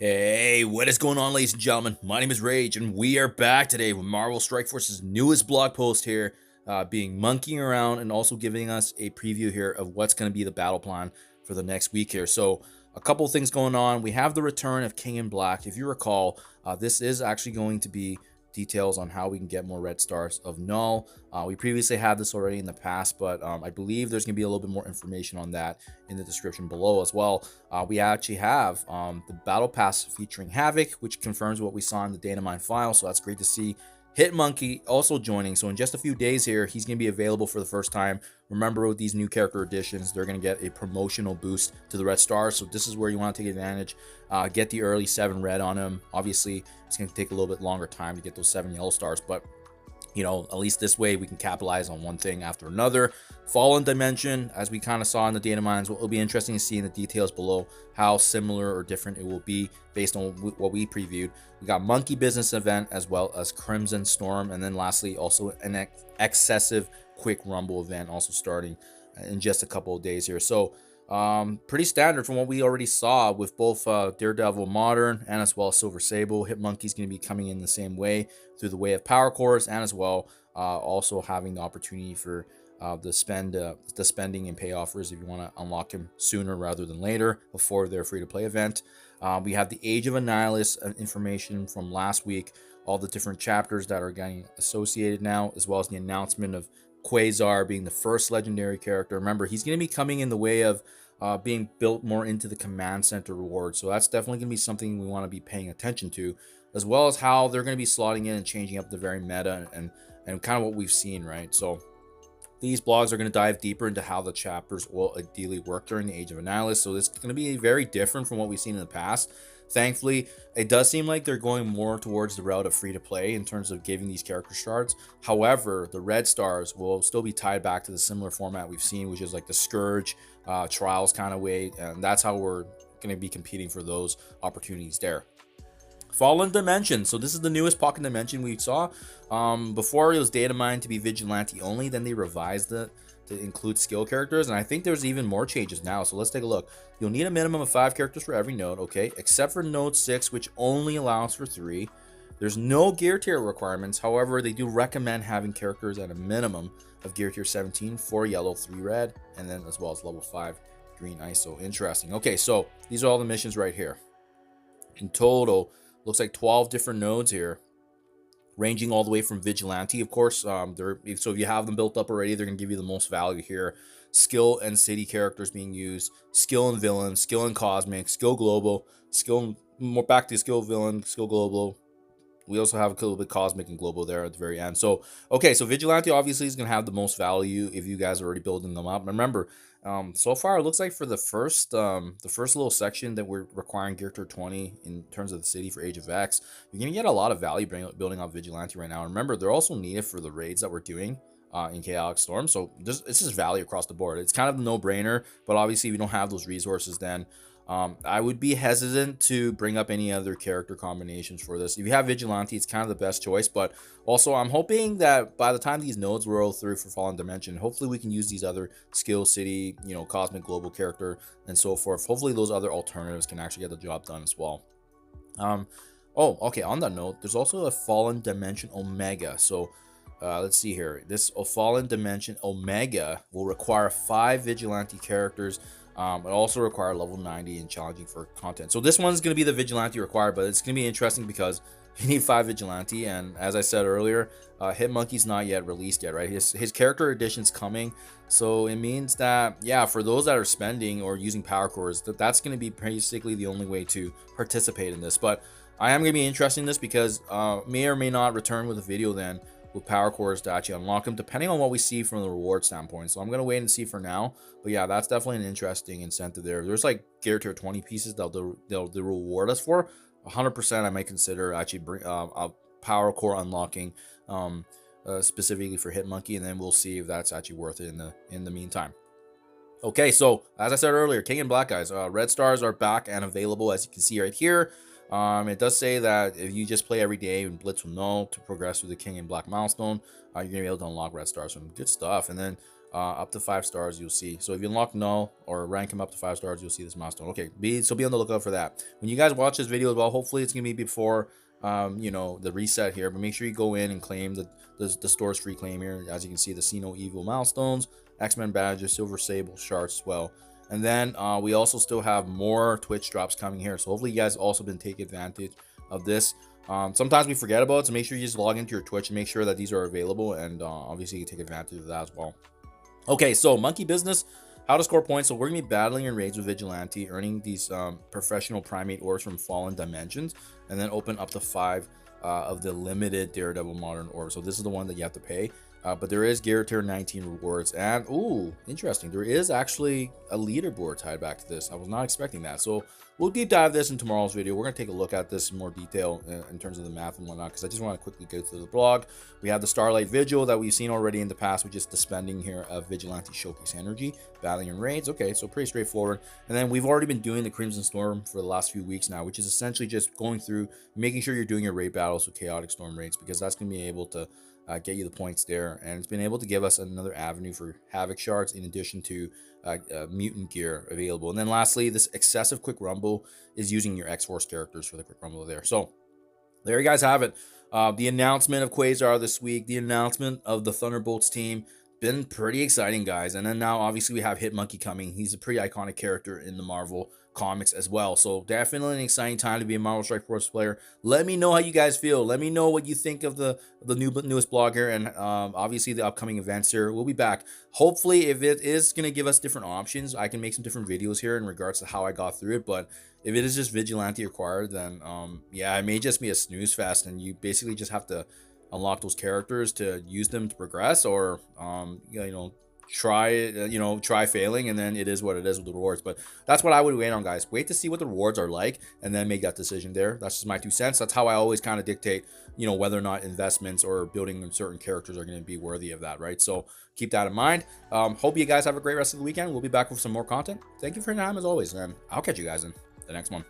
Hey, what is going on, ladies and gentlemen? My name is Rage, and we are back today with Marvel Strike Force's newest blog post here, being monkeying around and also giving us a preview here of what's going to be the battle plan for the next week here. So, a couple of things going on. We have the return of King in Black. If you recall, this is actually going to be details on how we can get more red stars of KNULL. We previously had this already in the past, but I believe there's going to be a little bit more information on that in the description below as well. We actually have the battle pass featuring Havoc, which confirms what we saw in the Dynamine file, so that's great to see. Hitmonkey also joining, so in just a few days here, he's going to be available for the first time. Remember, with these new character additions, they're going to get a promotional boost to the red stars, so this is where you want to take advantage. Get the early 7 red on him. Obviously, it's going to take a little bit longer time to get those 7 yellow stars, but you know, at least this way we can capitalize on one thing after another. Fallen Dimension, as we kind of saw in the data mines, it'll be interesting to see in the details below how similar or different it will be based on what we previewed. We got Monkey Business Event as well as Crimson Storm, and then lastly also an excessive quick rumble event also starting in just a couple of days here. So pretty standard from what we already saw with both Daredevil Modern and as well as Silver Sable. Hitmonkey's going to be coming in the same way through the way of power cores, and as well also having the opportunity for the spending and pay offers if you want to unlock him sooner rather than later before their free-to-play event. We have the Age of Annihilus information from last week, all the different chapters that are getting associated now, as well as the announcement of Quasar being the first legendary character. Remember, he's going to be coming in the way of being built more into the command center reward, so that's definitely going to be something we want to be paying attention to, as well as how they're going to be slotting in and changing up the very meta and kind of what we've seen, right? So these blogs are going to dive deeper into how the chapters will ideally work during the Age of Annihilus, so this is going to be very different from what we've seen in the past. Thankfully, it does seem like they're going more towards the route of free-to-play in terms of giving these character shards. However, the red stars will still be tied back to the similar format we've seen, which is like the Scourge Trials kind of way, and that's how we're going to be competing for those opportunities there. Fallen Dimension. So this is the newest pocket dimension we saw. Before it was data mined to be vigilante only, then they revised it to include skill characters, and I think there's even more changes now. So let's take a look. You'll need a minimum of 5 characters for every node, okay, except for node 6, which only allows for 3. There's no gear tier requirements. However, they do recommend having characters at a minimum of gear tier 17, 4 yellow, 3 red, and then as well as level 5 green ISO. Interesting. Okay, so these are all the missions right here. In total, looks like 12 different nodes here, ranging all the way from vigilante, of course. So if you have them built up already, they're going to give you the most value here. Skill and city characters being used, skill and villain, skill and cosmic, skill global, skill more back to skill villain, skill global. We also have a little bit cosmic and global there at the very end. So okay, so vigilante obviously is going to have the most value if you guys are already building them up. Remember, so far it looks like for the first little section that we're requiring gear tier 20 in terms of the city for Age of X, you're gonna get a lot of value building up vigilante right now. Remember, they're also needed for the raids that we're doing in Chaotic Storm, so this is value across the board. It's kind of a no-brainer, but obviously if you don't have those resources, then I would be hesitant to bring up any other character combinations for this. If you have Vigilante, it's kind of the best choice, but also I'm hoping that by the time these nodes roll through for Fallen Dimension, hopefully we can use these other skill city, you know, cosmic global character and so forth. Hopefully those other alternatives can actually get the job done as well. Oh, okay, on that note, there's also a Fallen Dimension Omega. So let's see here. This Fallen Dimension Omega will require 5 Vigilante characters. It also require level 90 and challenging for content. So this one's going to be the vigilante required, but it's going to be interesting because you need 5 vigilante, and as I said earlier, Hitmonkey's not yet released yet, right? His character edition's coming, so it means that, yeah, for those that are spending or using power cores, that's going to be basically the only way to participate in this. But I am going to be interested in this because may or may not return with a video then with power cores to actually unlock them, depending on what we see from the reward standpoint. So I'm going to wait and see for now, but yeah, that's definitely an interesting incentive there. There's like gear tier 20 pieces they'll reward us for. 100% I might consider actually bring a power core unlocking specifically for Hitmonkey, and then we'll see if that's actually worth it in the meantime. Okay, so as I said earlier, King in Black, guys, red stars are back and available, as you can see right here. It does say that if you just play every day and Blitz will know to progress through the King in Black milestone, you're gonna be able to unlock red stars from good stuff. And then up to 5 stars, you'll see. So if you unlock null or rank him up to 5 stars, you'll see this milestone. Okay, be on the lookout for that. When you guys watch this video as well, hopefully it's gonna be before you know, the reset here, but make sure you go in and claim the store's free claim here. As you can see, the See No Evil milestones, X-Men badges, Silver Sable shards as well. And then we also still have more Twitch drops coming here, so hopefully you guys also been taking advantage of this. Sometimes we forget about it, so make sure you just log into your Twitch and make sure that these are available, and obviously you can take advantage of that as well. Okay, so monkey business, how to score points. So we're gonna be battling in raids with Vigilante, earning these professional primate orbs from fallen dimensions, and then open up to 5 of the limited Daredevil modern orbs. So this is the one that you have to pay. But there is gear tier 19 rewards, and ooh, interesting, there is actually a leaderboard tied back to this. I was not expecting that, so we'll deep dive this in tomorrow's video. We're gonna take a look at this in more detail in terms of the math and whatnot, because I just want to quickly go through the blog. We have the Starlight Vigil that we've seen already in the past, which is the spending here of Vigilante Showcase energy, battling in raids. Okay, so pretty straightforward. And then we've already been doing the Crimson Storm for the last few weeks now, which is essentially just going through, making sure you're doing your raid battles with Chaotic Storm raids, because that's gonna be able to get you the points there, and it's been able to give us another avenue for Havoc shards in addition to mutant gear available. And then lastly, this excessive quick rumble is using your X-Force characters for the quick rumble there. So there you guys have it. The announcement of Quasar this week, the announcement of the Thunderbolts team, been pretty exciting, guys. And then now obviously we have Hitmonkey coming. He's a pretty iconic character in the Marvel comics as well, so definitely an exciting time to be a Marvel Strike Force player. Let me know how you guys feel. Let me know what you think of the newest blog here, and obviously the upcoming events here. We'll be back, hopefully. If it is going to give us different options, I can make some different videos here in regards to how I got through it. But if it is just Vigilante acquired, then yeah, it may just be a snooze fest, and you basically just have to unlock those characters to use them to progress, or you know, try failing, and then it is what it is with the rewards. But that's what I would wait on, guys. Wait to see what the rewards are like, and then make that decision there. That's just my 2 cents. That's how I always kind of dictate, you know, whether or not investments or building certain characters are going to be worthy of that, right? So keep that in mind. Hope you guys have a great rest of the weekend. We'll be back with some more content. Thank you for your time as always, and I'll catch you guys in the next one.